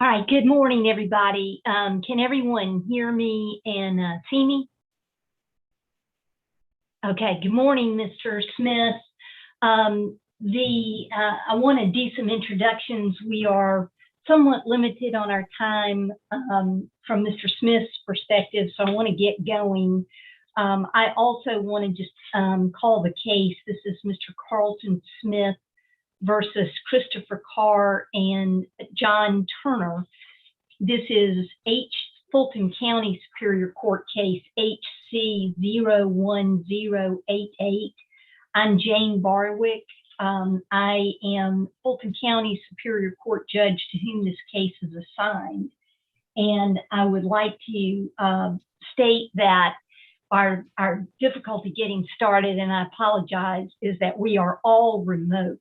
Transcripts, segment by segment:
All right, good morning, everybody. Can everyone hear me and see me? Okay, good morning, Mr. Smith. I want to do some introductions. We are somewhat limited on our time from Mr. Smith's perspective, so I want to get going. I also want to just call the case. This is Mr. Carlton Smith versus Christopher Carr and John Turner. This is Fulton County Superior Court case HC01088. I'm Jane Barwick. I am Fulton County Superior Court judge to whom this case is assigned. And I would like to state that our difficulty getting started, and I apologize, is that we are all remote.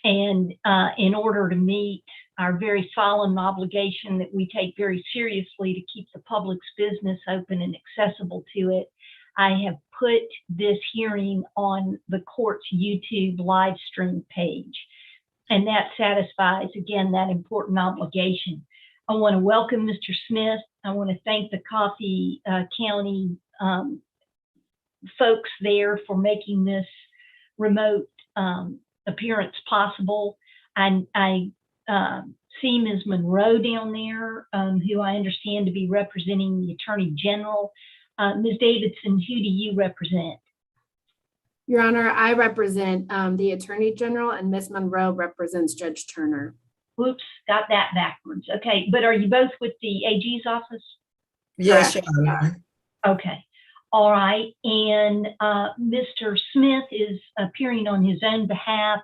And in order to meet our very solemn obligation that we take very seriously to keep the public's business open and accessible to it, I have put this hearing on the court's YouTube live stream page. And that satisfies, again, that important obligation. I want to welcome Mr. Smith. I want to thank the Coffee County folks there for making this remote appearance possible. And I see Ms. Monroe down there, who I understand to be representing the Attorney General. Ms. Davidson, who do you represent? Your Honor, I represent the Attorney General, and Ms. Monroe represents Judge Turner. Whoops, got that backwards. Okay, but are you both with the AG's office? Yes, Your Honor. Okay. All right, and Mr. Smith is appearing on his own behalf.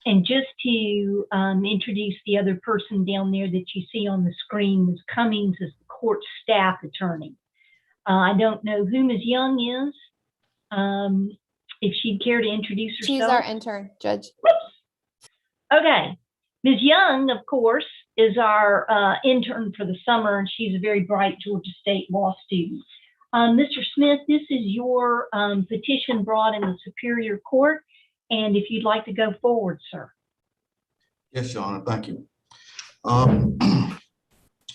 And just to introduce the other person down there that you see on the screen, Ms. Cummings is the court staff attorney. I don't know who Ms. Young is. If she'd care to introduce herself. She's our intern, Judge. Whoops. Okay, Ms. Young, of course, is our intern for the summer, and she's a very bright Georgia State law student. Mr. Smith, this is your petition brought in the Superior Court, and if you'd like to go forward, sir. Yes, Your Honor, thank you.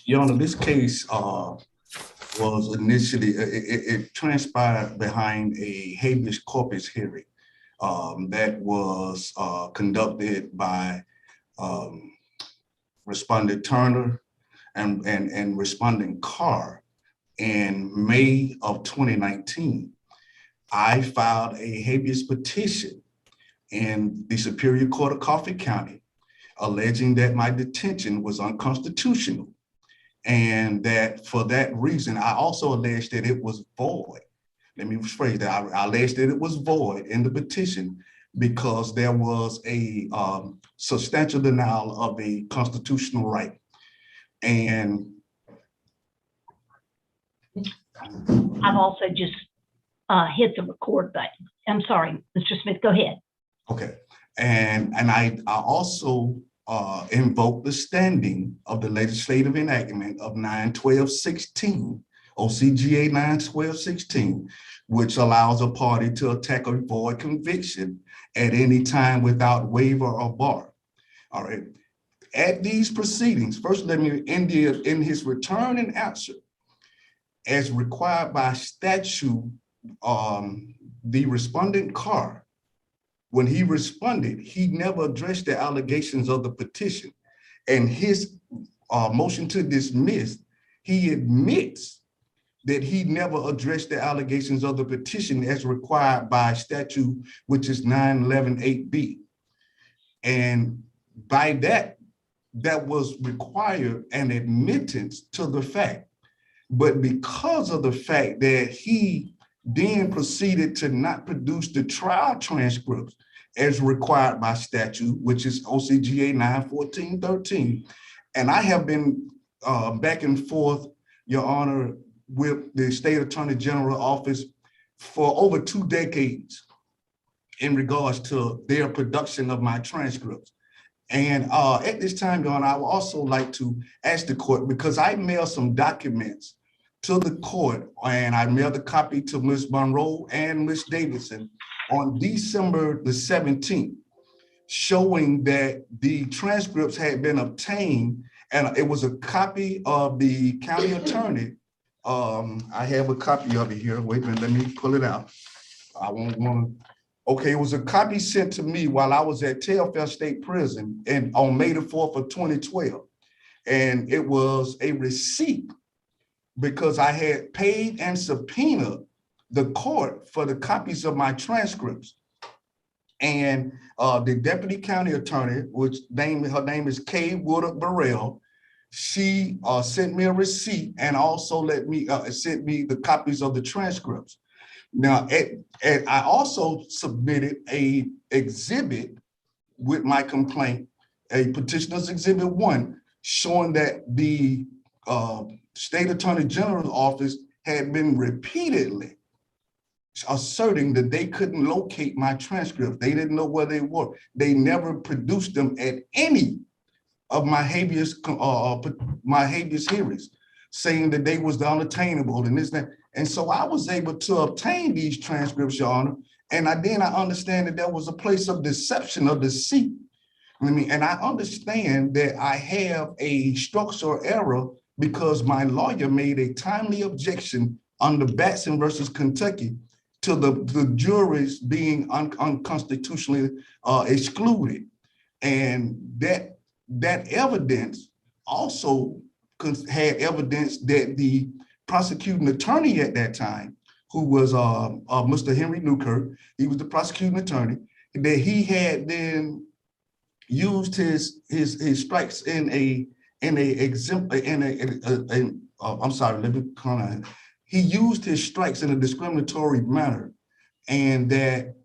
Your Honor, this case was initially, it transpired behind a habeas corpus hearing that was conducted by Respondent Turner and Respondent Carr in May of 2019. I filed a habeas petition in the Superior Court of Coffee County, alleging that my detention was unconstitutional. And that for that reason, I also alleged that it was void. Let me rephrase that. I alleged that it was void in the petition because there was a substantial denial of a constitutional right. And I've also just hit the record button. I'm sorry, Mr. Smith, go ahead. Okay, and I also invoked the standing of the legislative enactment of 9/12/16, OCGA 9/12/16, which allows a party to attack a void conviction at any time without waiver or bar. All right, at these proceedings, first let me in his return and answer, as required by statute, the respondent Carr, when he responded, he never addressed the allegations of the petition. And his motion to dismiss, he admits that he never addressed the allegations of the petition as required by statute, which is 911-8B. And by that was required an admittance to the fact. But because of the fact that he then proceeded to not produce the trial transcripts as required by statute, which is OCGA 9/14/13. And I have been back and forth, Your Honor, with the State Attorney General office for over 2 decades in regards to their production of my transcripts. And at this time, Your Honor, I would also like to ask the court, because I mailed some documents to the court, and I mailed a copy to Ms. Monroe and Ms. Davidson on December the 17th, showing that the transcripts had been obtained And it was a copy of the county attorney. I have a copy of it here. Wait a minute, let me pull it out. I won't want to. Okay, it was a copy sent to me while I was at Telfair State Prison and on May the 4th of 2012. And it was a receipt because I had paid and subpoenaed the court for the copies of my transcripts. And the deputy county attorney, her name is Kay Woodard Burrell, she sent me a receipt and also sent me the copies of the transcripts. Now, I also submitted a exhibit with my complaint, a petitioner's exhibit 1, showing that the state attorney general's office had been repeatedly asserting that they couldn't locate my transcripts. They didn't know where they were. They never produced them at any of my habeas hearings, saying that they was unattainable and this, that. And so I was able to obtain these transcripts, Your Honor. And then I understand that there was a place of deception or deceit. And I understand that I have a structural error because my lawyer made a timely objection under Batson versus Kentucky to the juries being unconstitutionally excluded. And that evidence also had evidence that the prosecuting attorney at that time, who was Mr. Henry Newkirk, he was the prosecuting attorney, that he had then used his strikes he used his strikes in a discriminatory manner, and that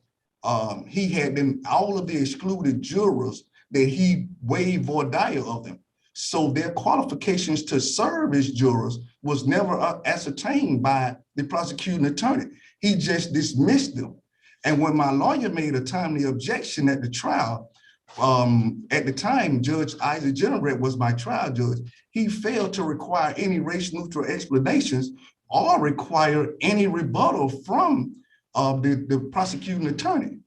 he had been all of the excluded jurors that he waived voir dire of them. So their qualifications to serve as jurors was never ascertained by the prosecuting attorney. He just dismissed them. And when my lawyer made a timely objection at the trial, at the time, Judge Isaac Generette was my trial judge. He failed to require any race-neutral explanations or require any rebuttal from the prosecuting attorney.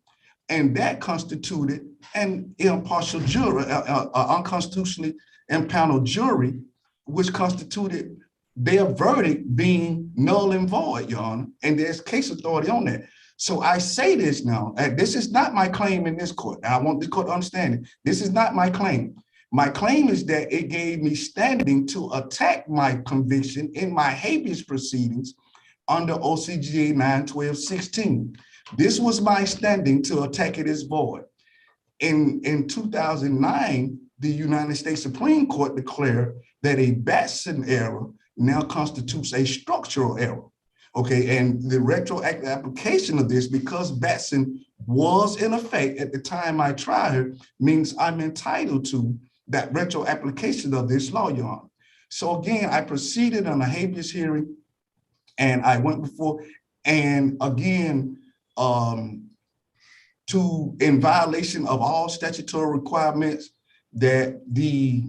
And that constituted an impartial jury, unconstitutionally impaneled jury, which constituted their verdict being null and void, Your Honor. And there's case authority on that. So I say this now, and this is not my claim in this court. Now, I want the court to understand it. This is not my claim. My claim is that it gave me standing to attack my conviction in my habeas proceedings under OCGA 912-16. This was my standing to attack it as void. In 2009, the United States Supreme Court declared that a Batson error now constitutes a structural error. Okay, and the retroactive application of this, because Batson was in effect at the time I tried her, means I'm entitled to that retro application of this law, Your Honor. So again, I proceeded on a habeas hearing, and I went before, and again, in violation of all statutory requirements, that the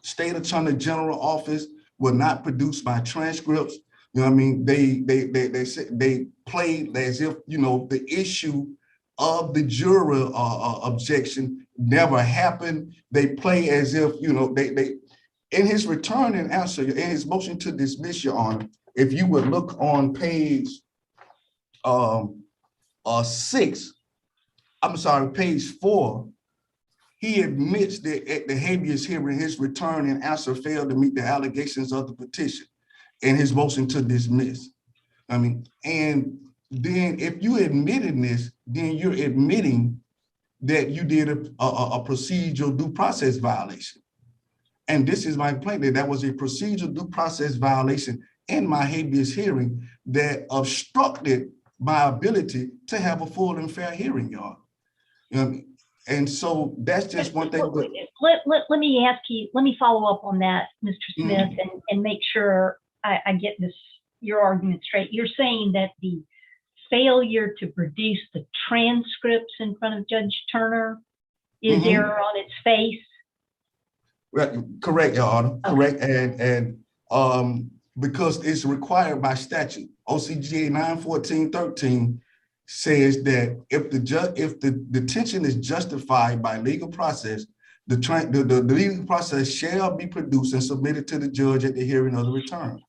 State Attorney General office will not produce my transcripts. You know what I mean? They played as if, you know, the issue of the juror objection never happened. They play as if, you know, they in his return and answer, in his motion to dismiss, Your Honor, if you would look on page 4, he admits that at the habeas hearing, his return and answer failed to meet the allegations of the petition in his motion to dismiss. I mean, and then if you admitted this, then you're admitting that you did a procedural due process violation. And this is my complaint, that was a procedural due process violation in my habeas hearing that obstructed my ability to have a full and fair hearing, y'all. You know what I mean? And so that's just one thing. Let me ask you, let me follow up on that, Mr. Smith, and make sure I get your argument straight. You're saying that the failure to produce the transcripts in front of Judge Turner is error on its face? Right, correct, Your Honor, Okay. Correct. And because it's required by statute, OCGA 914-13 says that if the detention is justified by legal process, The legal process shall be produced and submitted to the judge at the hearing of the return.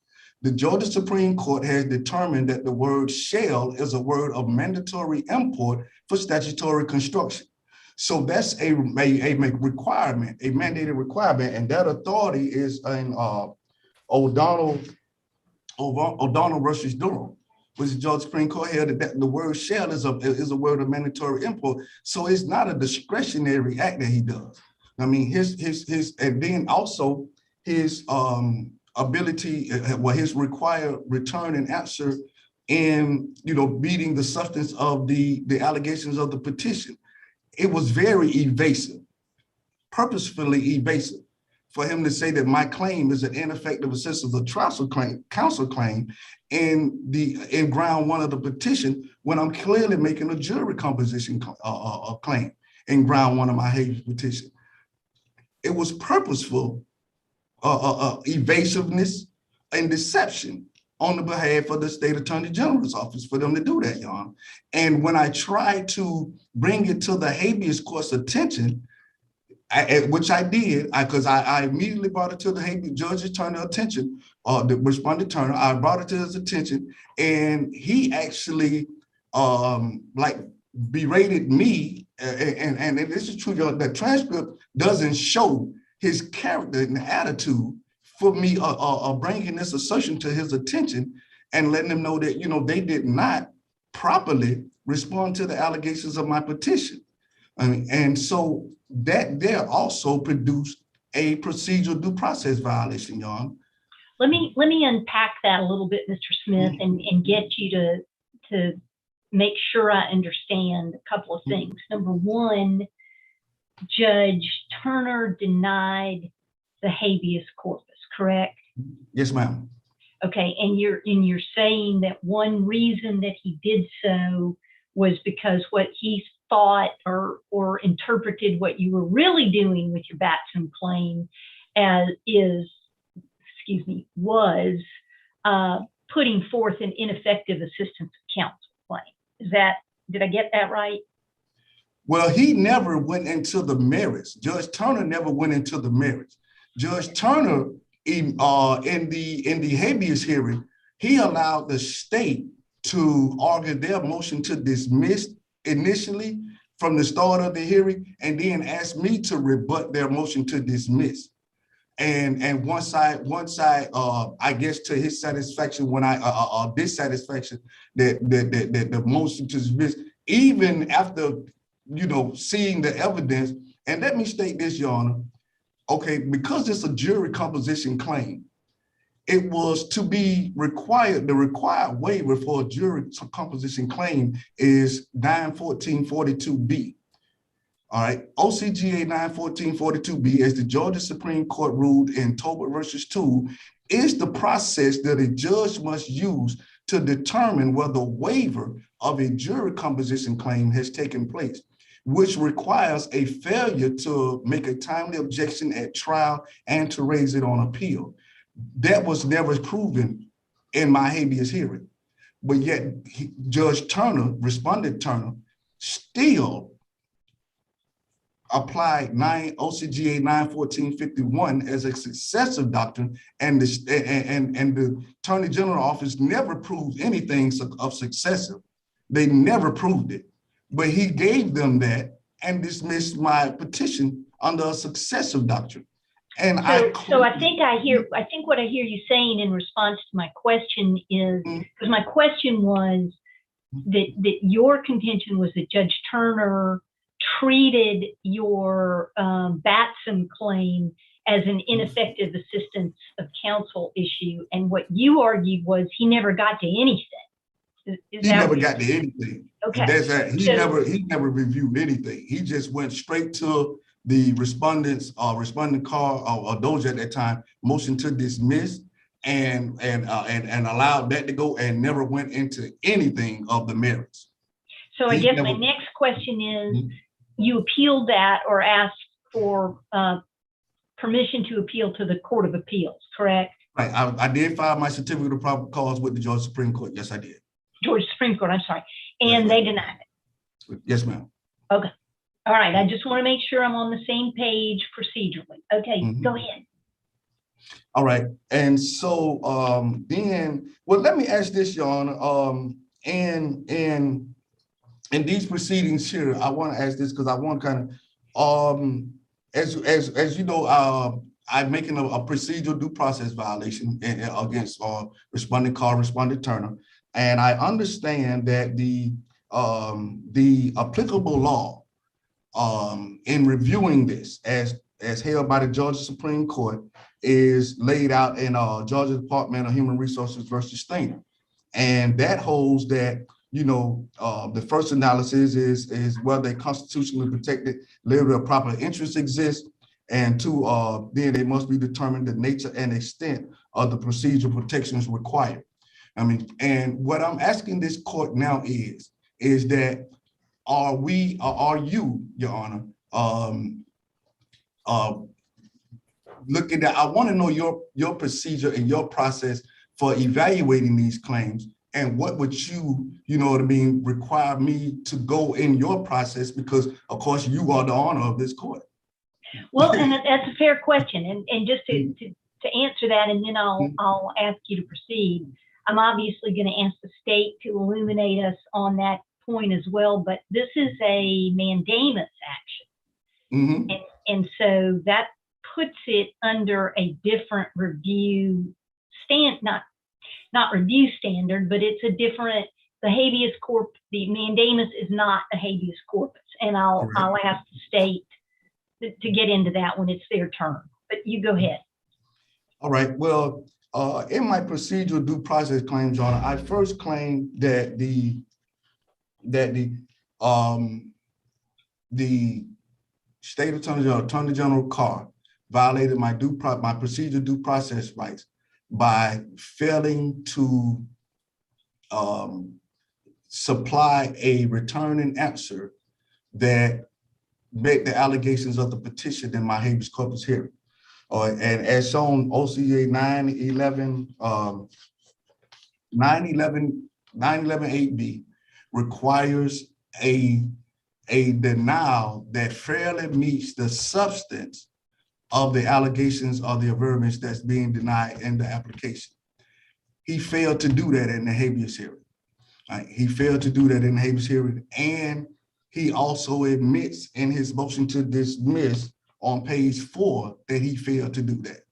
The Georgia Supreme Court has determined that the word shall is a word of mandatory import for statutory construction. So that's a requirement, a mandated requirement, and that authority is in O'Donnell versus Durham, which the Georgia Supreme Court held that the word shall is a word of mandatory import. So it's not a discretionary act that he does. I mean, his and then also his ability, his required return and answer in, meeting the substance of the allegations of the petition. It was very evasive, purposefully evasive, for him to say that my claim is an ineffective assistance of counsel claim in ground one of the petition, when I'm clearly making a jury composition claim in ground one of my habeas petition. It was purposeful evasiveness and deception on the behalf of the state attorney general's office for them to do that, Your Honor. And when I tried to bring it to the habeas court's attention, which I did, because I immediately brought it to the habeas judge's Turner attention, the Respondent Turner, I brought it to his attention, and he actually berated me, and this is true, the transcript doesn't show his character and attitude for me bringing this assertion to his attention and letting him know that, they did not properly respond to the allegations of my petition. I mean, and so that there also produced a procedural due process violation, Your Honor. Let me unpack that a little bit, Mr. Smith, and get you to make sure I understand a couple of things. Number one, Judge Turner denied the habeas corpus, correct? Yes, ma'am. Okay, and you're saying that one reason that he did so was because what he thought or interpreted what you were really doing with your Batson claim was putting forth an ineffective assistance of counsel claim. Did I get that right? Well, he never went into the merits. Judge Turner never went into the merits. Judge Turner, in the habeas hearing, he allowed the state to argue their motion to dismiss initially from the start of the hearing, and then asked me to rebut their motion to dismiss. And once I guess to his satisfaction, when dissatisfaction that the motion to dismiss, even after seeing the evidence, and let me state this, Your Honor, okay, because it's a jury composition claim, it was to be required, the required waiver for a jury composition claim is 91442B. All right, OCGA 91442B, as the Georgia Supreme Court ruled in Tobert versus Toole, is the process that a judge must use to determine whether waiver of a jury composition claim has taken place, which requires a failure to make a timely objection at trial and to raise it on appeal. That was never proven in my habeas hearing, but yet Judge Turner, Respondent Turner, still applied OCGA 91451 as a successive doctrine, and the Attorney General office never proved anything of successive. They never proved it, but he gave them that and dismissed my petition under a successive doctrine. And so I think what I hear you saying in response to my question is, because my question was that your contention was that Judge Turner treated your Batson claim as an ineffective assistance of counsel issue, and what you argued was he never got to anything. He never got to anything. Okay. He never reviewed anything. He just went straight to the respondents, Respondent Carr or Doja at that time, motion to dismiss, and allowed that to go, and never went into anything of the merits. So I guess my next question is, you appealed that or asked for permission to appeal to the Court of Appeals, correct? Right. I did file my certificate of probable cause with the Georgia Supreme Court. Yes, I did. Georgia Supreme Court, I'm sorry. And they denied it. Yes, ma'am. Okay. All right, I just want to make sure I'm on the same page procedurally. Okay, go ahead. All right, and so then, well, let me ask this, Your Honor. In these proceedings here, I want to ask this because I want kind of as you know, I'm making a procedural due process violation against Respondent Carr, Respondent Turner, and I understand that the applicable law in reviewing this as held by the Georgia Supreme Court is laid out in Georgia Department of Human Resources versus Steiner, and that holds that, you know, the first analysis is whether a constitutionally protected liberty or proper interest exists, and two, then it must be determined the nature and extent of the procedural protections required. I mean, and what I'm asking this court now is that are you, Your Honor, looking at, I want to know your procedure and your process for evaluating these claims, and what would you know what I mean, require me to go in your process, because of course you are the honor of this court. Well, and that's a fair question, and just to answer that, and then I'll ask you to proceed. I'm obviously going to ask the state to illuminate us on that point as well, but this is a mandamus action, and so that puts it under a different review not review standard, but it's a different, the habeas corpus, the mandamus is not a habeas corpus, and I'll ask the state to get into that when it's their turn, but you go ahead. All right, well, in my procedural due process claims, Your Honor, I first claim that the state attorney general Carr violated my procedural due process rights by failing to supply a returning answer that met the allegations of the petition in my habeas corpus hearing. And as shown, OCA 911-8B requires a denial that fairly meets the substance of the allegations of the averments that's being denied in the application. He failed to do that in the habeas hearing. He failed to do that in the habeas hearing, and he also admits in his motion to dismiss on page 4 that he failed to do that.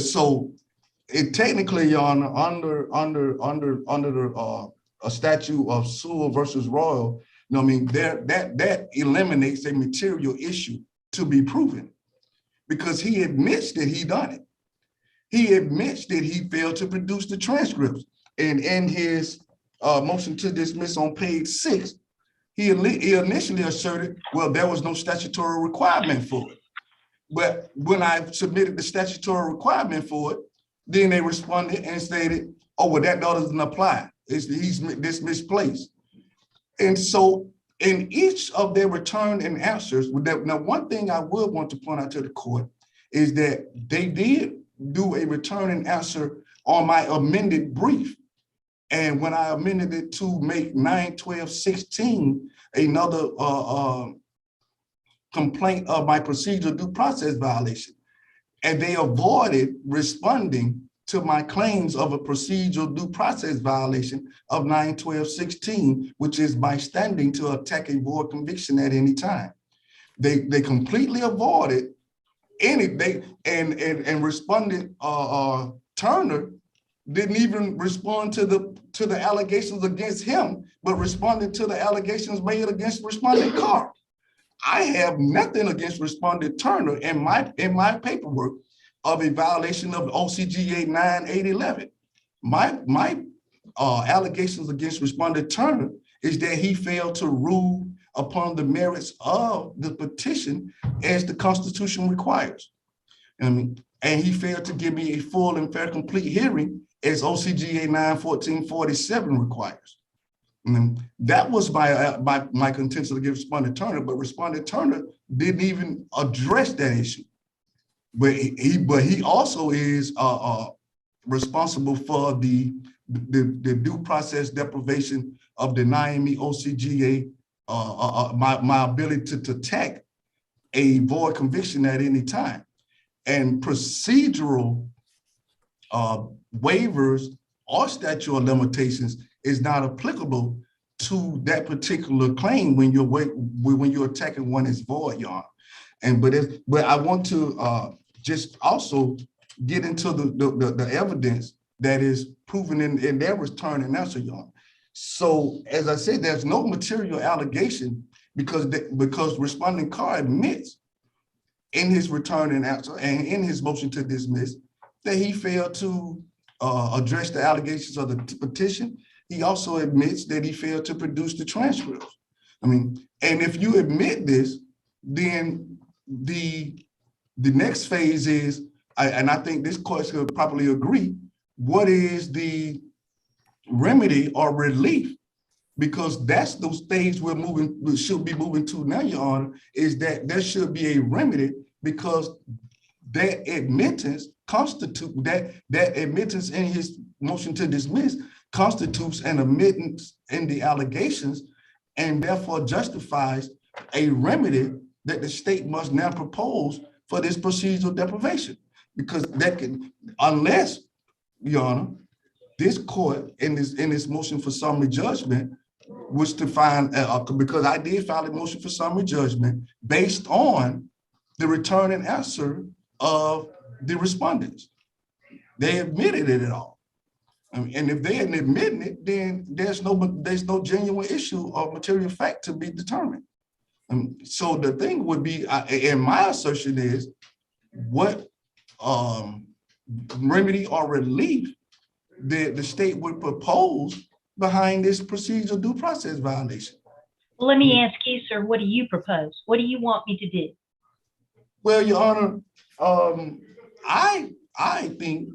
So it technically, Your Honor, under a statute of Sewell versus Royal, you know what I mean, that eliminates a material issue to be proven, because he admits that he done it. He admits that he failed to produce the transcripts. And in his motion to dismiss on page 6, he initially asserted, well, there was no statutory requirement for it. But when I submitted the statutory requirement for it, then they responded and stated, oh, well, that doesn't apply. He's misplaced. And so in each of their return and answers, now one thing I would want to point out to the court is that they did do a return and answer on my amended brief. And when I amended it to make 9-12-16 another complaint of my procedural due process violation, and they avoided responding to my claims of a procedural due process violation of 9-12-16, which is by standing to attack a void conviction at any time. They completely avoided anything, and Respondent Turner didn't even respond to the allegations against him, but responded to the allegations made against Respondent Carr. I have nothing against Respondent Turner in my paperwork of a violation of OCGA 9811. My allegations against Respondent Turner is that he failed to rule upon the merits of the petition as the Constitution requires. And he failed to give me a full and fair complete hearing as OCGA 9-14-47 requires. And that was my contention against Respondent Turner, but Respondent Turner didn't even address that issue. But he also is responsible for the due process deprivation of denying me OCGA my ability to attack a void conviction at any time. And procedural waivers or statute of limitations is not applicable to that particular claim when you're attacking one as void, Your Honor. And but I want to just also get into the evidence that is proven in their return and answer, Your Honor. So as I said, there's no material allegation because Respondent Carr admits in his return and answer and in his motion to dismiss that he failed to address the allegations of the petition. He also admits that he failed to produce the transcripts. I mean, and if you admit this, then the next phase is, and I think this court could probably agree, what is the remedy or relief? Because that's those things we should be moving to now, Your Honor, is that there should be a remedy because that admittance admittance in his motion to dismiss constitutes an admittance in the allegations and therefore justifies a remedy that the state must now propose for this procedural deprivation. Because that can, unless, Your Honor, this court in this motion for summary judgment was to find, because I did file a motion for summary judgment based on the return and answer of the respondents. They admitted it at all. And if they hadn't admitted it, then there's no genuine issue of material fact to be determined. So the thing would be, and my assertion is, what remedy or relief the state would propose behind this procedural due process violation? Well, let me ask you, sir, what do you propose? What do you want me to do? Well, Your Honor, I think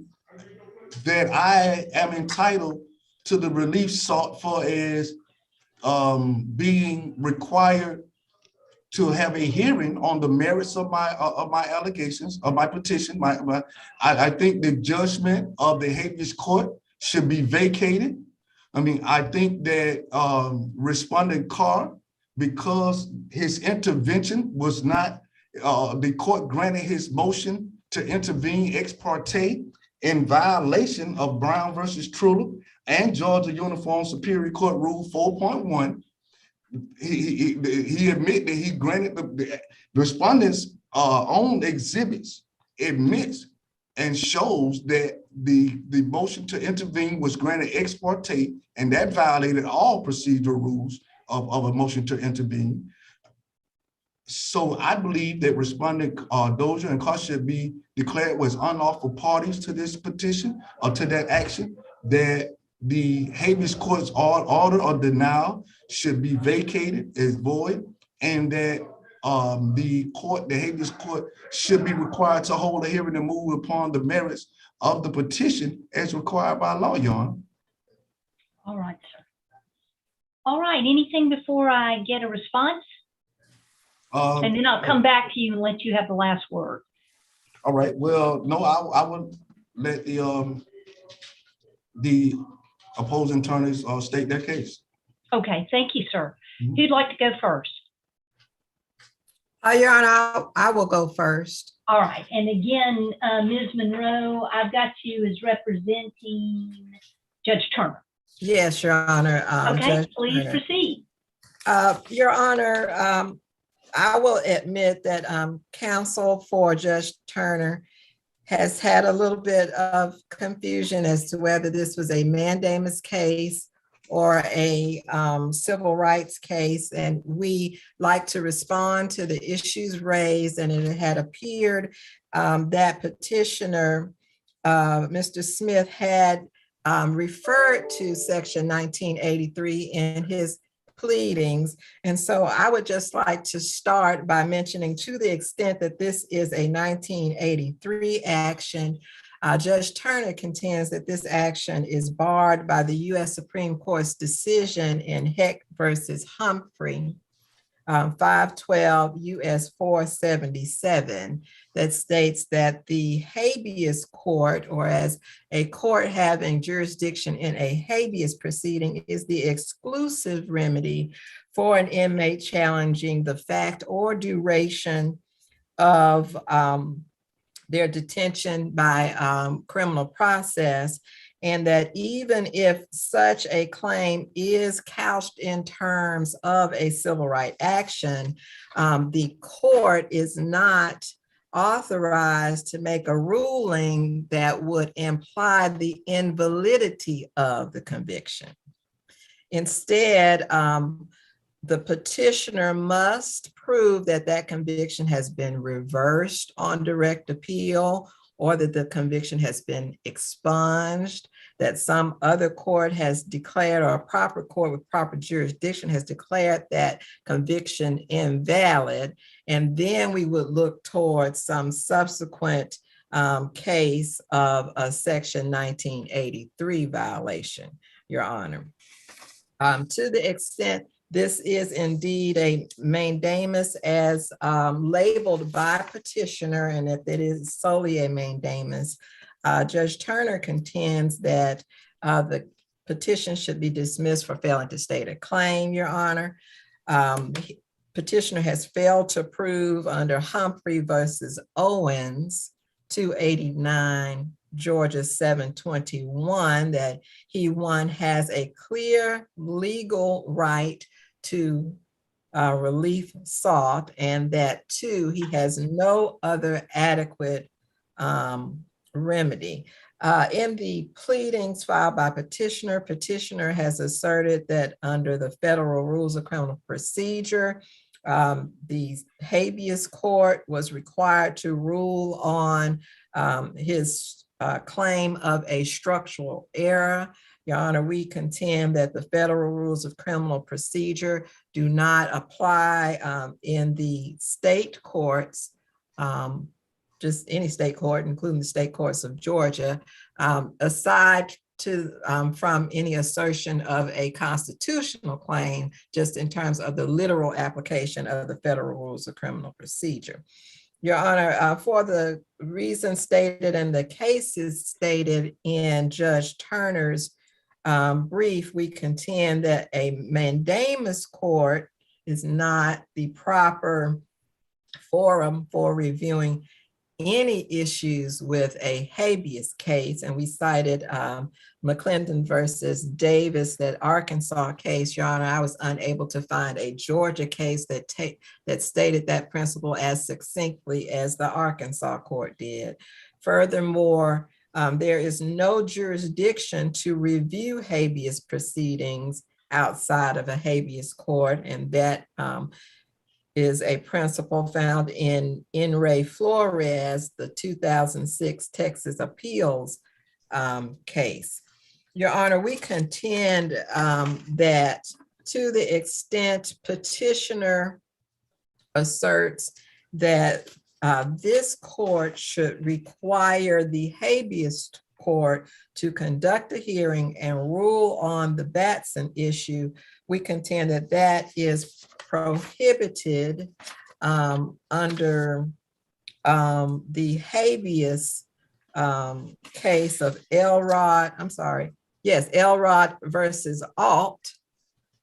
that I am entitled to the relief sought for as being required to have a hearing on the merits of my allegations, of my petition. I think the judgment of the habeas court should be vacated. I mean, I think that Respondent Carr, because his intervention was not, the court granted his motion to intervene ex parte in violation of Brown versus Truller and Georgia Uniform Superior Court Rule 4.1. He admitted that he granted the respondent's own exhibits, admits and shows that the motion to intervene was granted ex parte, and that violated all procedural rules of a motion to intervene. So I believe that Respondent Dozier and Carr should be declared as unlawful parties to this petition or to that action, that the habeas court's order or denial should be vacated as void, and that the habeas court should be required to hold a hearing and move upon the merits of the petition as required by law, Your Honor. All right, sir. All right, anything before I get a response? And then I'll come back to you and let you have the last word. All right, well, no, I would let the opposing attorneys state their case. Okay, thank you, sir. Who'd like to go first? Your Honor, I will go first. All right, and again, Ms. Monroe, I've got you as representing Judge Turner. Yes, Your Honor. Okay, Judge please Turner. proceed. Your Honor, I will admit that counsel for Judge Turner has had a little bit of confusion as to whether this was a mandamus case or a civil rights case. And we like to respond to the issues raised, and it had appeared that petitioner, Mr. Smith, had referred to Section 1983 in his pleadings. And so I would just like to start by mentioning, to the extent that this is a 1983 action, Judge Turner contends that this action is barred by the U.S. Supreme Court's decision in Heck versus Humphrey. 512 U.S. 477 that states that the habeas court, or as a court having jurisdiction in a habeas proceeding, is the exclusive remedy for an inmate challenging the fact or duration of their detention by criminal process, and that even if such a claim is couched in terms of a civil right action, the court is not authorized to make a ruling that would imply the invalidity of the conviction. Instead, the petitioner must prove that that conviction has been reversed on direct appeal, or that the conviction has been expunged, that some other court has declared, or a proper court with proper jurisdiction has declared that conviction invalid. And then we would look towards some subsequent case of a Section 1983 violation, Your Honor. To the extent this is indeed a mandamus as labeled by petitioner, and that it is solely a mandamus, Judge Turner contends that the petition should be dismissed for failing to state a claim, Your Honor. Petitioner has failed to prove under Humphrey versus Owens, 289 Georgia 721, that he, one, has a clear legal right to relief sought, and that two, he has no other adequate remedy. In the pleadings filed by petitioner, petitioner has asserted that under the federal rules of criminal procedure, the habeas court was required to rule on his claim of a structural error. Your Honor, we contend that the federal rules of criminal procedure do not apply in the state courts, just any state court, including the state courts of Georgia, aside from any assertion of a constitutional claim, just in terms of the literal application of the federal rules of criminal procedure. Your Honor, for the reasons stated and the cases stated in Judge Turner's brief, we contend that a mandamus court is not the proper forum for reviewing any issues with a habeas case. And we cited McClendon versus Davis, that Arkansas case. Your Honor, I was unable to find a Georgia case that stated that principle as succinctly as the Arkansas court did. Furthermore, there is no jurisdiction to review habeas proceedings outside of a habeas court, and that is a principle found in Re Flores, the 2006 Texas appeals case. Your Honor, we contend that to the extent petitioner asserts that this court should require the habeas court to conduct a hearing and rule on the Batson issue, we contend that that is prohibited under the habeas case of Elrod versus Alt,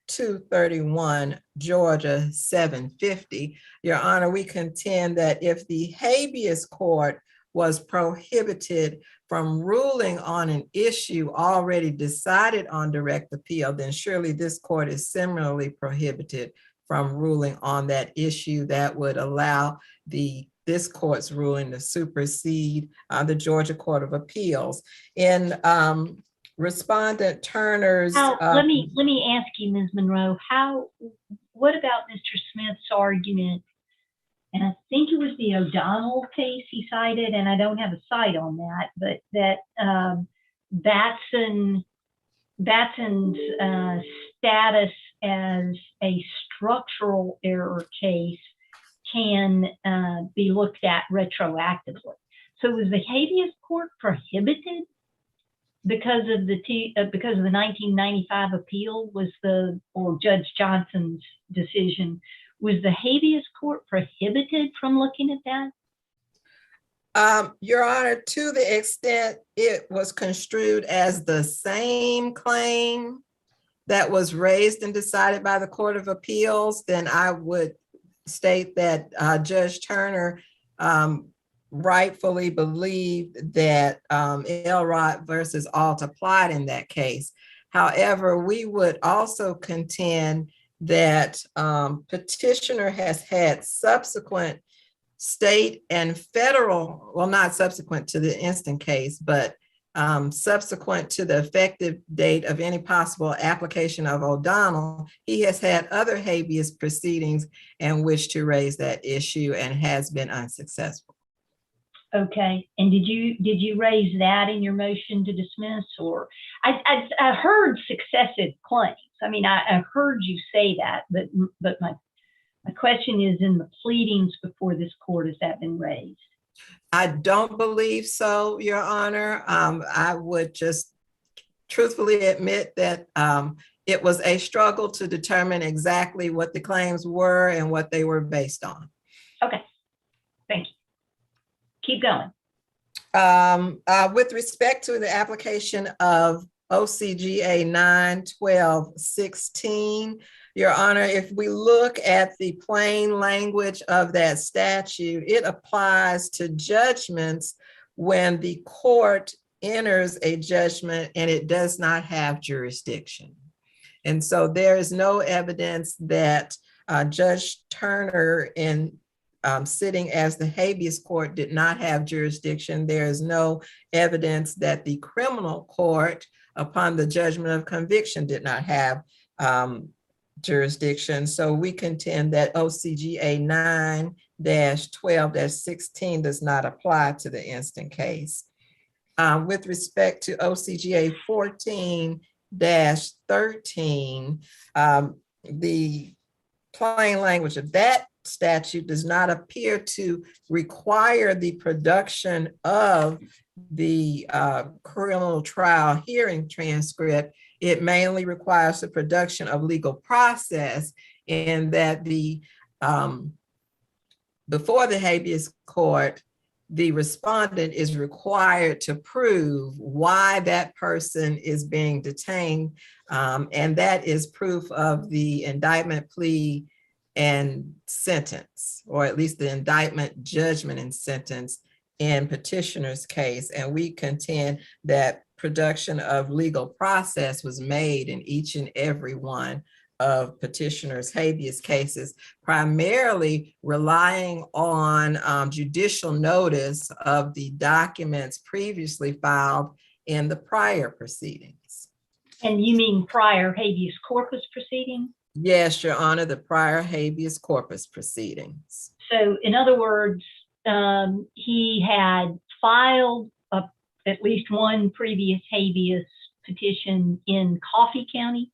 231 Georgia 750. Your Honor, we contend that if the habeas court was prohibited from ruling on an issue already decided on direct appeal, then surely this court is similarly prohibited from ruling on that issue that would allow this court's ruling to supersede the Georgia Court of Appeals. In Respondent Turner's— let me ask you, Ms. Monroe, what about Mr. Smith's argument? And I think it was the O'Donnell case he cited, and I don't have a cite on that, but that Batson's status as a structural error case can be looked at retroactively. So was the habeas court prohibited because of the 1995 appeal or Judge Johnson's decision Was the habeas court prohibited from looking at that? Your Honor, to the extent it was construed as the same claim that was raised and decided by the Court of Appeals, then I would state that Judge Turner rightfully believed that Elrod versus Alt applied in that case. However, we would also contend that petitioner has had subsequent state and federal, well, not subsequent to the instant case, but subsequent to the effective date of any possible application of O'Donnell, he has had other habeas proceedings in which to raise that issue and has been unsuccessful. Okay, and did you raise that in your motion to dismiss, or I heard successive claims. I mean, I heard you say that, but my question is, in the pleadings before this court, has that been raised? I don't believe so, Your Honor. I would just truthfully admit that it was a struggle to determine exactly what the claims were and what they were based on. Okay, thank you. Keep going. With respect to the application of OCGA 91216, Your Honor, if we look at the plain language of that statute, it applies to judgments when the court enters a judgment and it does not have jurisdiction. And so there is no evidence that Judge Turner, in sitting as the habeas court, did not have jurisdiction. There is no evidence that the criminal court, upon the judgment of conviction, did not have jurisdiction. So we contend that OCGA 9-12-16 does not apply to the instant case. With respect to OCGA 14-13, the plain language of that statute does not appear to require the production of the criminal trial hearing transcript. It mainly requires the production of legal process, in that the before the habeas court, the respondent is required to prove why that person is being detained, and that is proof of the indictment, plea, and sentence, or at least the indictment, judgment, and sentence in petitioner's case. And we contend that production of legal process was made in each and every one of petitioner's habeas cases, primarily relying on judicial notice of the documents previously filed in the prior proceedings. And you mean prior habeas corpus proceedings? Yes, Your Honor, the prior habeas corpus proceedings. So in other words, he had filed at least one previous habeas petition in Coffee County?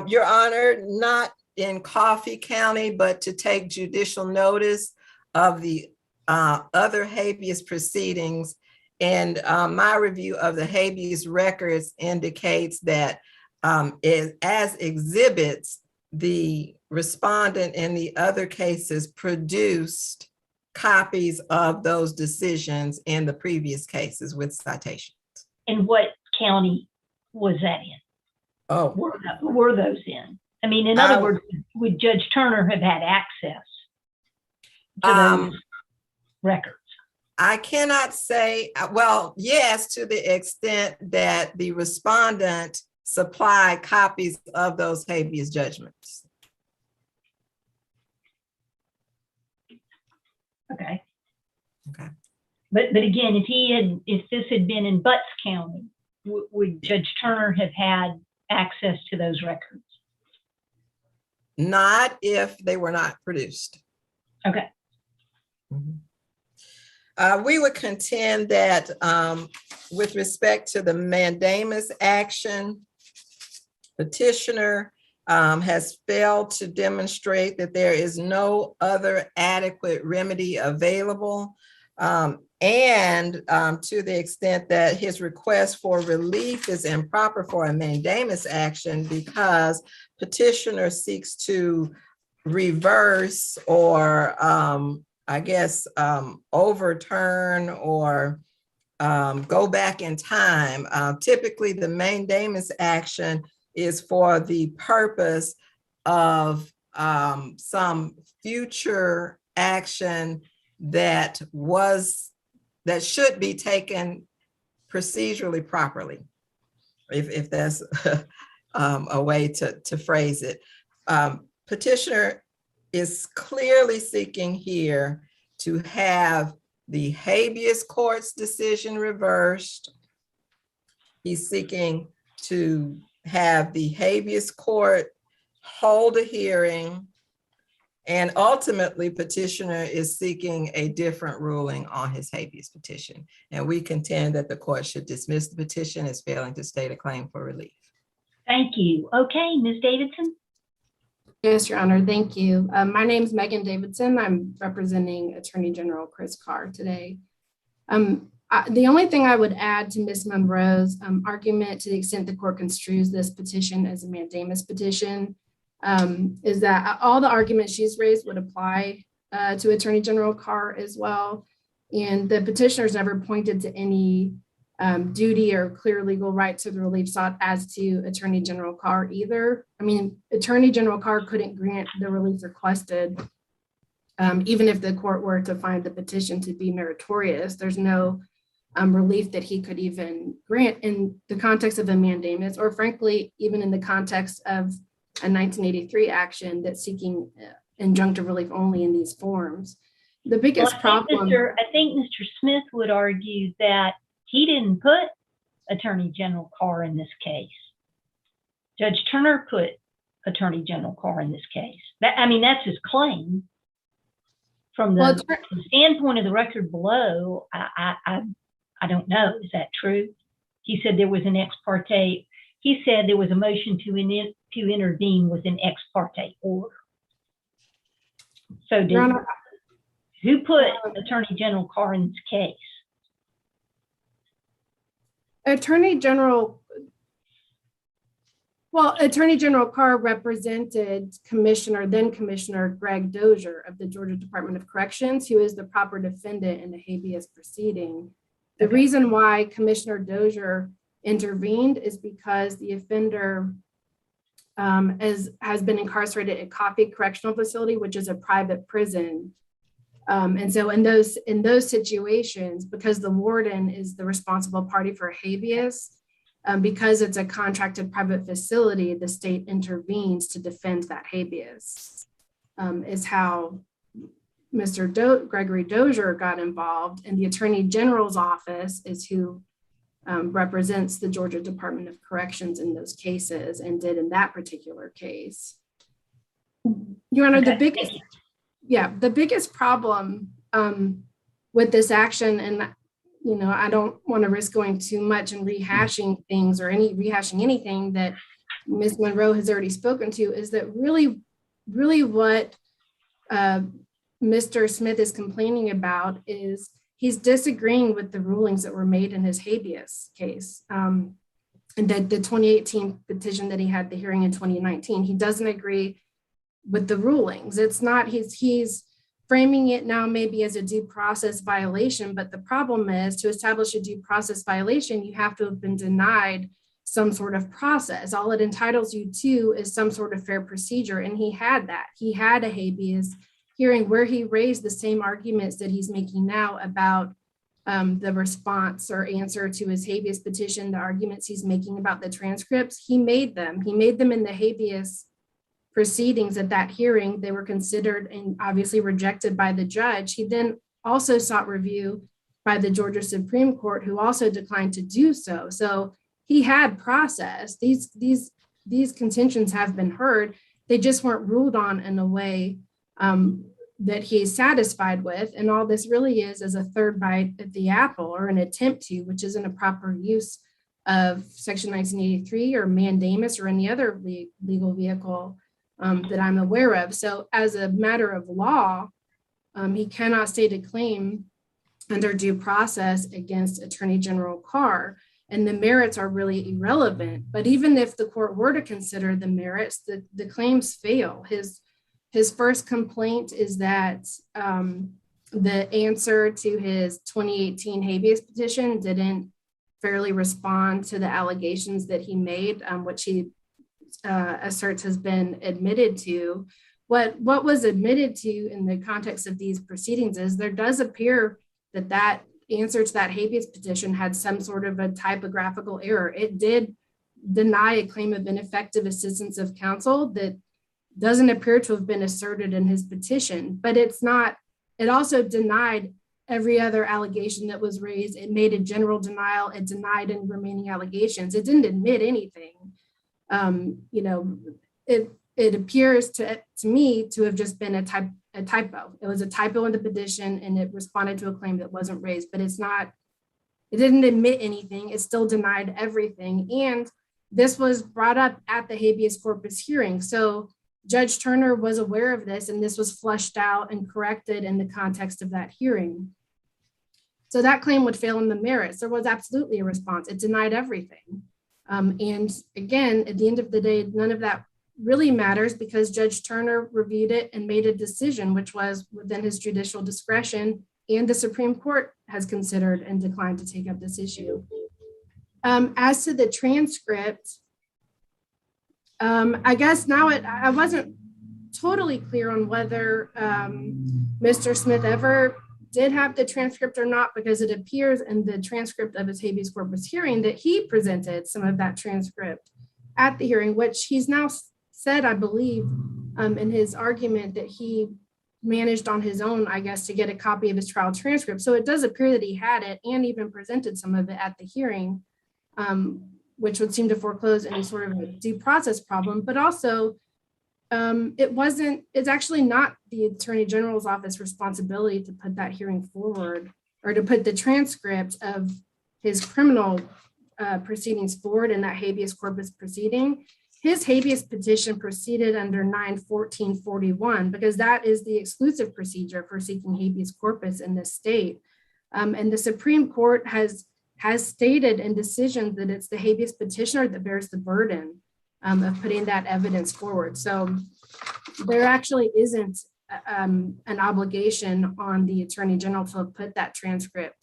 Your Honor, not in Coffee County, but to take judicial notice of the other habeas proceedings. And my review of the habeas records indicates that as exhibits, the respondent in the other cases produced copies of those decisions in the previous cases with citations. And what county was that in? Oh, Were those in? I mean, in other words, would Judge Turner have had access to those records? I cannot say, well, yes, to the extent that the respondent supplied copies of those habeas judgments. Okay. Okay. But again, if this had been in Butts County, would Judge Turner have had access to those records? Not if they were not produced. Okay. Mm-hmm. We would contend that with respect to the mandamus action, petitioner has failed to demonstrate that there is no other adequate remedy available. And to the extent that his request for relief is improper for a mandamus action, because petitioner seeks to reverse or I guess overturn or go back in time. Typically, the mandamus action is for the purpose of some future action that should be taken procedurally properly, if that's a way to phrase it. Petitioner is clearly seeking here to have the habeas court's decision reversed. He's seeking to have the habeas court hold a hearing, and ultimately petitioner is seeking a different ruling on his habeas petition. And we contend that the court should dismiss the petition as failing to state a claim for relief. Thank you. Okay, Ms. Davidson. Yes, Your Honor, thank you. My name is Megan Davidson. I'm representing Attorney General Chris Carr today. The only thing I would add to Ms. Monroe's argument, to the extent the court construes this petition as a mandamus petition, is that all the arguments she's raised would apply to Attorney General Carr as well. And the petitioners never pointed to any duty or clear legal right to the relief sought as to Attorney General Carr either. I mean, Attorney General Carr couldn't grant the relief requested, even if the court were to find the petition to be meritorious. There's no relief that he could even grant in the context of a mandamus, or frankly, even in the context of a 1983 action that's seeking injunctive relief only in these forms. The biggest problem. I think Mr. Smith would argue that he didn't put Attorney General Carr in this case. Judge Turner put Attorney General Carr in this case. That's his claim. From the standpoint of the record below, I don't know. Is that true? He said there was an ex parte. He said there was a motion to intervene with an ex parte order. So who put Attorney General Carr in this case? Attorney General Carr represented then Commissioner Greg Dozier of the Georgia Department of Corrections, who is the proper defendant in the habeas proceeding. The reason why Commissioner Dozier intervened is because the offender has been incarcerated at Coffee Correctional Facility, which is a private prison. And so in those situations, because the warden is the responsible party for habeas, because it's a contracted private facility, the state intervenes to defend that habeas, is how Mr. Gregory Dozier got involved. And the Attorney General's office is who represents the Georgia Department of Corrections in those cases, and did in that particular case. Your Honor, the biggest problem with this action, and I don't want to risk going too much and rehashing things or rehashing anything that Ms. Monroe has already spoken to, is that really what Mr. Smith is complaining about is he's disagreeing with the rulings that were made in his habeas case. And that the 2018 petition that he had the hearing in 2019, he doesn't agree with the rulings. It's not, he's framing it now maybe as a due process violation, but the problem is, to establish a due process violation, you have to have been denied some sort of process. All it entitles you to is some sort of fair procedure, and he had that. He had a habeas hearing where he raised the same arguments that he's making now about the response or answer to his habeas petition, the arguments he's making about the transcripts. He made them in the habeas proceedings at that hearing. They were considered and obviously rejected by the judge. He then also sought review by the Georgia Supreme Court, who also declined to do so. So he had process. These contentions have been heard. They just weren't ruled on in a way that he's satisfied with. And all this really is a third bite at the apple, or an attempt to, which isn't a proper use of Section 1983 or mandamus or any other legal vehicle that I'm aware of. So as a matter of law, he cannot state a claim under due process against Attorney General Carr, and the merits are really irrelevant. But even if the court were to consider the merits, the claims fail. His His first complaint is that the answer to his 2018 habeas petition didn't fairly respond to the allegations that he made, which he asserts has been admitted to. What was admitted to in the context of these proceedings is there does appear that answer to that habeas petition had some sort of a typographical error. It did deny a claim of ineffective assistance of counsel that doesn't appear to have been asserted in his petition, but it also denied every other allegation that was raised. It made a general denial. It denied any remaining allegations. It didn't admit anything. It appears to me to have just been a typo. It was a typo in the petition and it responded to a claim that wasn't raised, but it didn't admit anything. It still denied everything. And this was brought up at the habeas corpus hearing. So Judge Turner was aware of this, and this was flushed out and corrected in the context of that hearing. So that claim would fail in the merits. There was absolutely a response. It denied everything. And again, at the end of the day, none of that really matters because Judge Turner reviewed it and made a decision, which was within his judicial discretion, and the Supreme Court has considered and declined to take up this issue. As to the transcript, I guess now I wasn't totally clear on whether Mr. Smith ever did have the transcript or not, because it appears in the transcript of his habeas corpus hearing that he presented some of that transcript at the hearing, which he's now said, I believe, in his argument that he managed on his own, I guess, to get a copy of his trial transcript. So it does appear that he had it and even presented some of it at the hearing, which would seem to foreclose any sort of a due process problem. But also, it's actually not the Attorney General's office responsibility to put that hearing forward or to put the transcript of his criminal proceedings forward in that habeas corpus proceeding. His habeas petition proceeded under 91441 because that is the exclusive procedure for seeking habeas corpus in this state. And the Supreme Court has stated in decisions that it's the habeas petitioner that bears the burden of putting that evidence forward. So there actually isn't an obligation on the Attorney General to put that transcript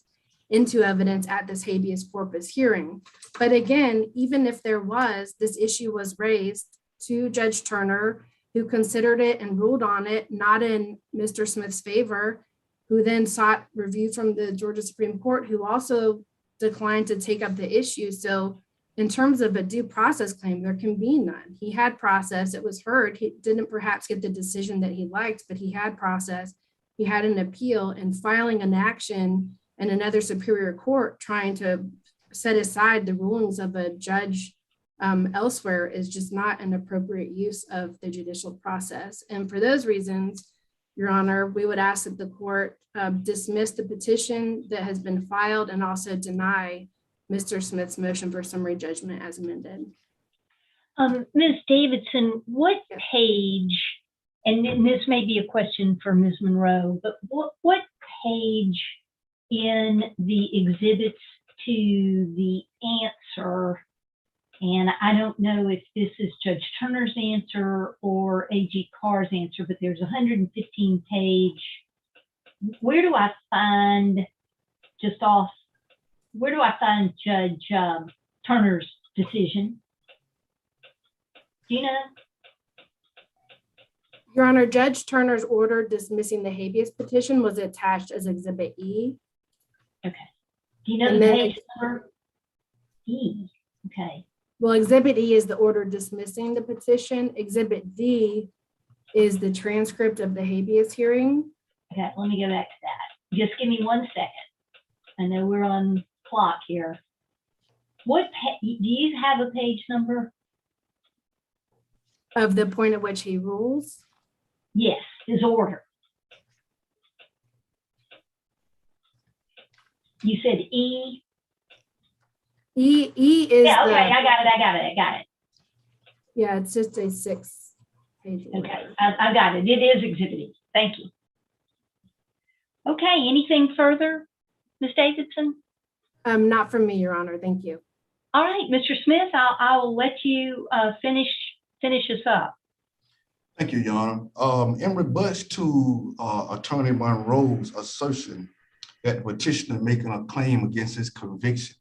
into evidence at this habeas corpus hearing. But again, even if there was, this issue was raised to Judge Turner, who considered it and ruled on it, not in Mr. Smith's favor, who then sought review from the Georgia Supreme Court, who also declined to take up the issue. So in terms of a due process claim, there can be none. He had process, it was heard. He didn't perhaps get the decision that he liked, but he had process. He had an appeal, and filing an action in another superior court trying to set aside the rulings of a judge elsewhere is just not an appropriate use of the judicial process. And for those reasons, Your Honor, we would ask that the court dismiss the petition that has been filed and also deny Mr. Smith's motion for summary judgment as amended. Ms. Davidson, what page, and this may be a question for Ms. Monroe, but what page in the exhibits to the answer, and I don't know if this is Judge Turner's answer or A.G. Carr's answer, but there's a 115 page. Where do I find Judge Turner's decision? Do you know? Your Honor, Judge Turner's order dismissing the habeas petition was attached as Exhibit E. Okay. Do you know And the then page number? E. Okay. Well, Exhibit E is the order dismissing the petition. Exhibit D is the transcript of the habeas hearing. Okay, let me go back to that. Just give me 1 second. I know we're on clock here. Do you have a page number? Of the point at which he rules? Yes, his order. You said E? E is yeah, okay, I got it. Yeah, it's just a 6-page order. Okay, I got it. It is Exhibit E. Thank you. Okay, anything further, Ms. Davidson? Not from me, Your Honor. Thank you. All right, Mr. Smith, I'll let you finish us up. Thank you, Your Honor. In regards to Attorney Monroe's assertion that the petitioner making a claim against his conviction,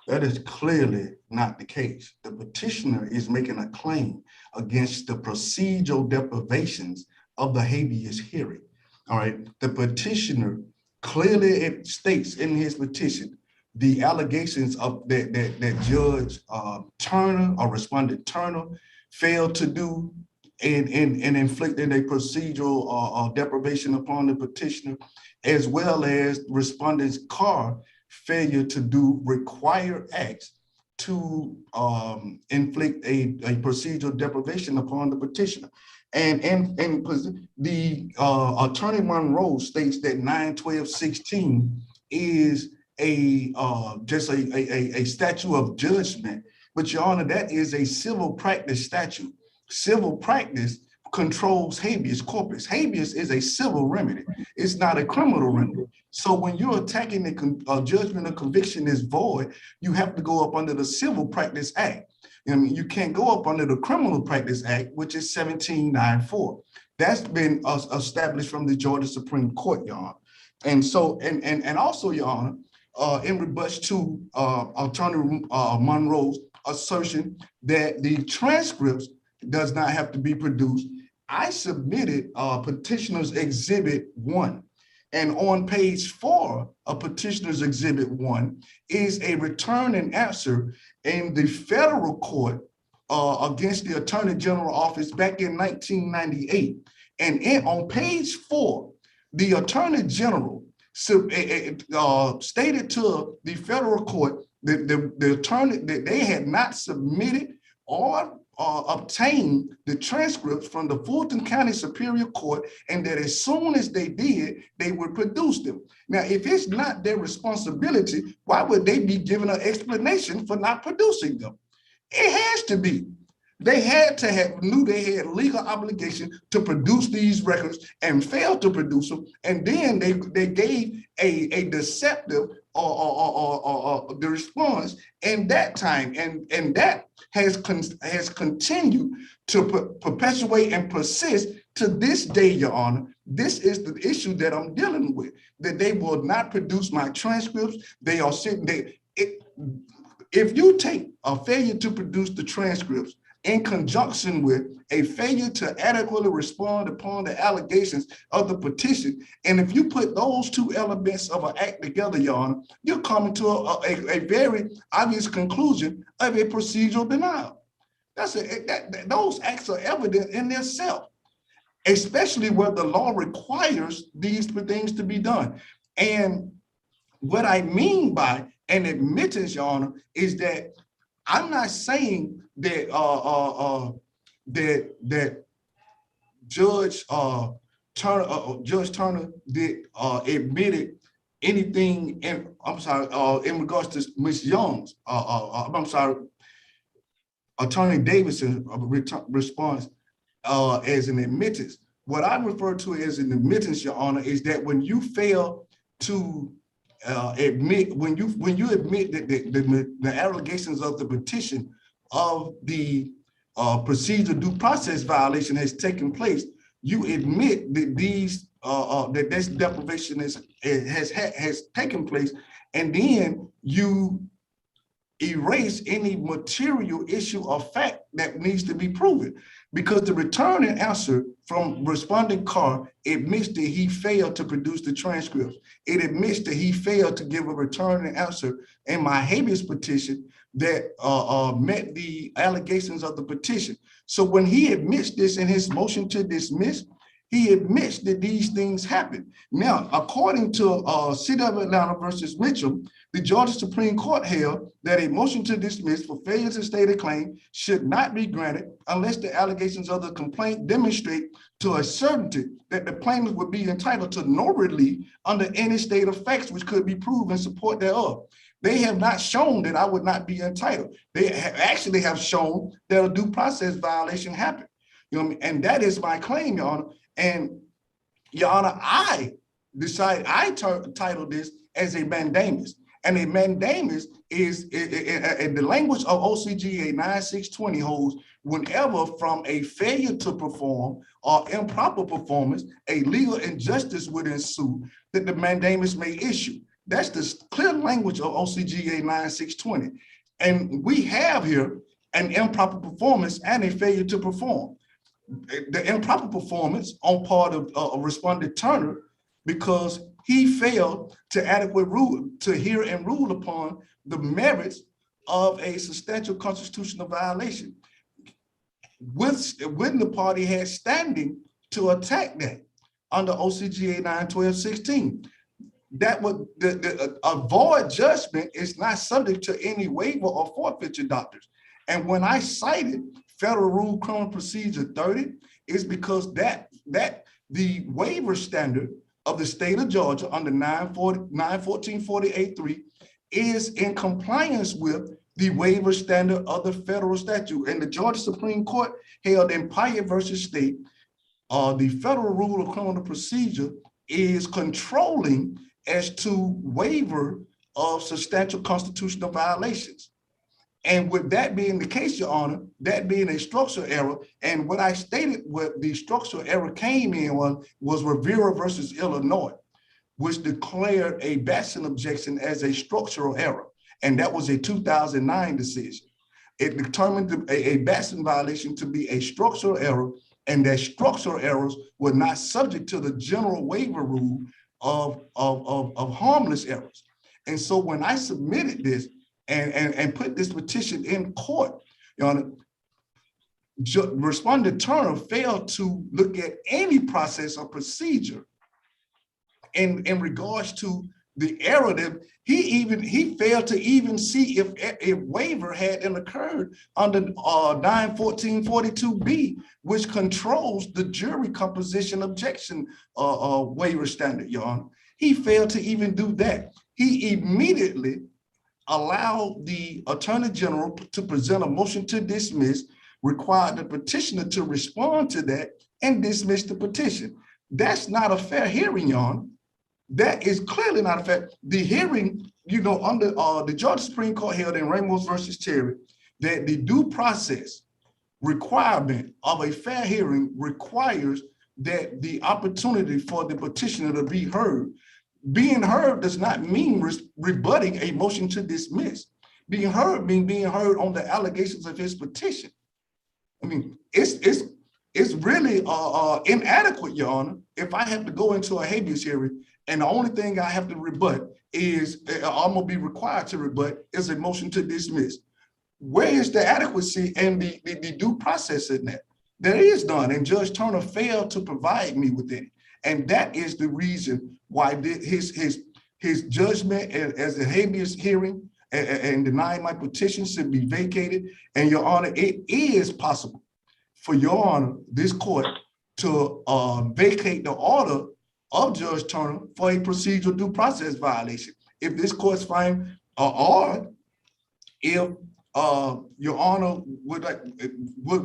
that is clearly not the case. The petitioner is making a claim against the procedural deprivations of the habeas hearing. All right, the petitioner clearly states in his petition the allegations of that Judge Turner or Respondent Turner failed to do and inflicting a procedural deprivation upon the petitioner, as well as Respondent's Carr failure to do required acts to inflict a procedural deprivation upon the petitioner. And the Attorney Monroe states that 9/12/16 is just a statute of judgment, but Your Honor, that is a civil practice statute. Civil practice controls habeas corpus. Habeas is a civil remedy. It's not a criminal remedy. So when you're attacking the judgment of conviction is void, you have to go up under the Civil Practice Act. I mean, you can't go up under the Criminal Practice Act, which is 1794. That's been established from the Georgia Supreme Court, Your Honor. And so, and also, Your Honor, in regards to Attorney Monroe's assertion that the transcripts does not have to be produced, I submitted Petitioner's Exhibit 1. And on page 4 of Petitioner's Exhibit 1 is a return and answer in the federal court against the Attorney General office back in 1998. And on page 4, the Attorney General stated to the federal court that the attorney that they had not submitted or obtained the transcripts from the Fulton County Superior Court, and that as soon as they did, they would produce them. Now, if it's not their responsibility, why would they be given an explanation for not producing them? It has to be. They had to knew they had legal obligation to produce these records and failed to produce them, and then they gave a deceptive or the response in that time, and that has continued to perpetuate and persist to this day, Your Honor. This is the issue that I'm dealing with, that they will not produce my transcripts. They are sitting there. If you take a failure to produce the transcripts in conjunction with a failure to adequately respond upon the allegations of the petition, and if you put those two elements of an act together, Your Honor, you're coming to a very obvious conclusion of a procedural denial. Those acts are evident in themselves, especially where the law requires these things to be done. And what I mean by an admittance, Your Honor, is that I'm not saying that that Judge Turner did admitted anything in in regards to Ms. Young's Attorney Davison's response as an admittance. What I refer to as an admittance, Your Honor, is that when you fail to admit, when you admit that the allegations of the petition of the procedural due process violation has taken place, you admit that these that this deprivation has taken place, and then you erase any material issue or fact that needs to be proven, because the return and answer from Respondent Carr admits that he failed to produce the transcripts. It admits that he failed to give a return and answer in my habeas petition that met the allegations of the petition. So when he admits this in his motion to dismiss, he admits that these things happen. Now, according to City of Atlanta versus Mitchell, the Georgia Supreme Court held that a motion to dismiss for failure to state a claim should not be granted unless the allegations of the complaint demonstrate to a certainty that the plaintiff would be entitled to no relief under any state of facts which could be proved in support thereof. They have not shown that I would not be entitled. They actually have shown that a due process violation happened. You know what I mean? And that is my claim, Your Honor. And Your Honor, I decided, I titled this as a mandamus. And a mandamus is, in the language of OCGA 9620 holds, whenever from a failure to perform or improper performance, a legal injustice would ensue that the mandamus may issue. That's the clear language of OCGA 9620. And we have here an improper performance and a failure to perform. The improper performance on part of Respondent Turner, because he failed to adequate rule to hear and rule upon the merits of a substantial constitutional violation. When the party had standing to attack that under OCGA 91216. That would a void judgment is not subject to any waiver or forfeiture doctrines. And when I cited Federal Rule Criminal Procedure 30, it's because that the waiver standard of the state of Georgia under 91448.3 is in compliance with the waiver standard of the federal statute. And the Georgia Supreme Court held in Pyatt versus State, the Federal Rule of Criminal Procedure is controlling as to waiver of substantial constitutional violations. And with that being the case, Your Honor, that being a structural error, and what I stated what the structural error came in was Rivera versus Illinois, which declared a Batson objection as a structural error. And that was a 2009 decision. It determined a Batson violation to be a structural error, and that structural errors were not subject to the general waiver rule of harmless errors. And so when I submitted this and put this petition in court, Your Honor, Respondent Turner failed to look at any process or procedure in regards to the error that he failed to even see if a waiver had occurred under 91442B, which controls the jury composition objection waiver standard, Your Honor. He failed to even do that. He immediately allowed the Attorney General to present a motion to dismiss, required the petitioner to respond to that and dismiss the petition. That's not a fair hearing, Your Honor. That is clearly not a fair. The hearing, you know, under the Georgia Supreme Court held in Ramos versus Terry, that the due process requirement of a fair hearing requires that the opportunity for the petitioner to be heard. Being heard does not mean rebutting a motion to dismiss. Being heard means being heard on the allegations of his petition. I mean, it's really inadequate, Your Honor, if I have to go into a habeas hearing and the only thing I have to rebut is, I'm gonna be required to rebut, is a motion to dismiss. Where is the adequacy and the due process in that? There is none, and Judge Turner failed to provide me with it. And that is the reason why his judgment as a habeas hearing and denying my petition should be vacated. And Your Honor, it is possible for Your Honor, this court, to vacate the order of Judge Turner for a procedural due process violation. If this court's find, or if Your Honor would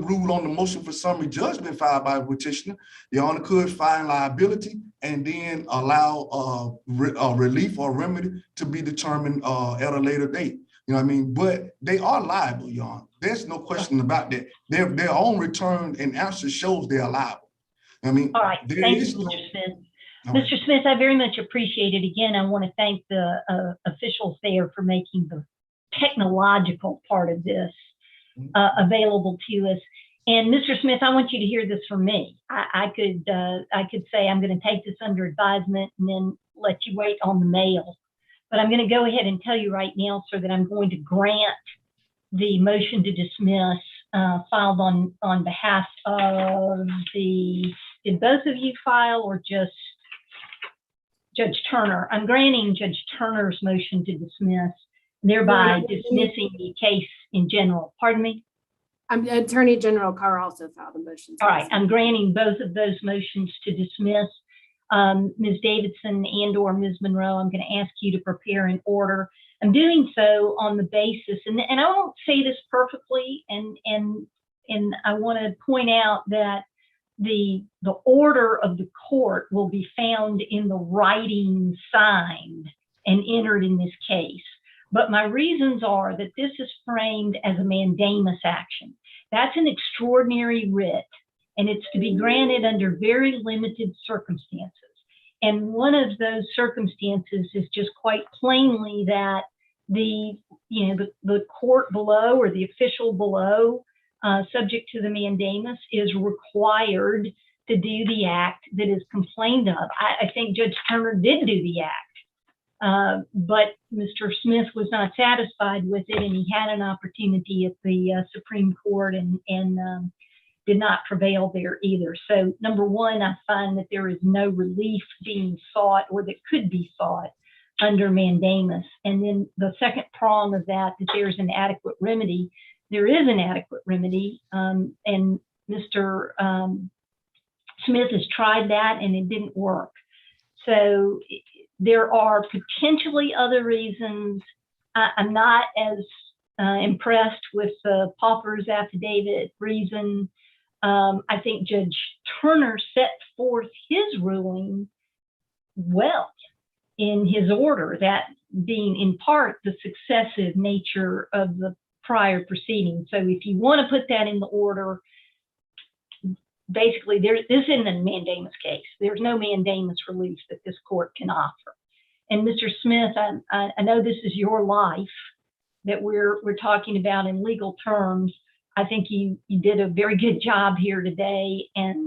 rule on the motion for summary judgment filed by the petitioner, Your Honor could find liability and then allow relief or remedy to be determined at a later date. You know what I mean? But they are liable, Your Honor. There's no question about that. Their own return and answer shows they are liable. I mean, all right, thank you, Mr. Smith. Mr. Smith, I very much appreciate it. Again, I want to thank the officials there for making the technological part of this available to us. And Mr. Smith, I want you to hear this from me. I could say I'm going to take this under advisement and then let you wait on the mail. But I'm going to go ahead and tell you right now, sir, that I'm going to grant the motion to dismiss filed on behalf of did both of you file or just Judge Turner? I'm granting Judge Turner's motion to dismiss, thereby dismissing the case in general. Pardon me? Attorney General Carr also filed a motion. All right, I'm granting both of those motions to dismiss. Ms. Davidson and or Ms. Monroe, I'm going to ask you to prepare an order. I'm doing so on the basis, and I won't say this perfectly, and I want to point out that the order of the court will be found in the writing signed and entered in this case. But my reasons are that this is framed as a mandamus action. That's an extraordinary writ, and it's to be granted under very limited circumstances. And one of those circumstances is just quite plainly that the court below, or the official below, subject to the mandamus, is required to do the act that is complained of. I think Judge Turner did do the act, but Mr. Smith was not satisfied with it, and he had an opportunity at the Supreme Court and did not prevail there either. So number one, I find that there is no relief being sought or that could be sought under mandamus. And then the second prong of that there's an adequate remedy. There is an adequate remedy, and Mr. Smith has tried that and it didn't work. So there are potentially other reasons. I'm not as impressed with the Pauper's affidavit reason. I think Judge Turner set forth his ruling well in his order, that being in part the successive nature of the prior proceedings. So if you want to put that in the order, basically this isn't a mandamus case. There's no mandamus relief that this court can offer. And Mr. Smith, I know this is your life that we're talking about in legal terms. I think you did a very good job here today, and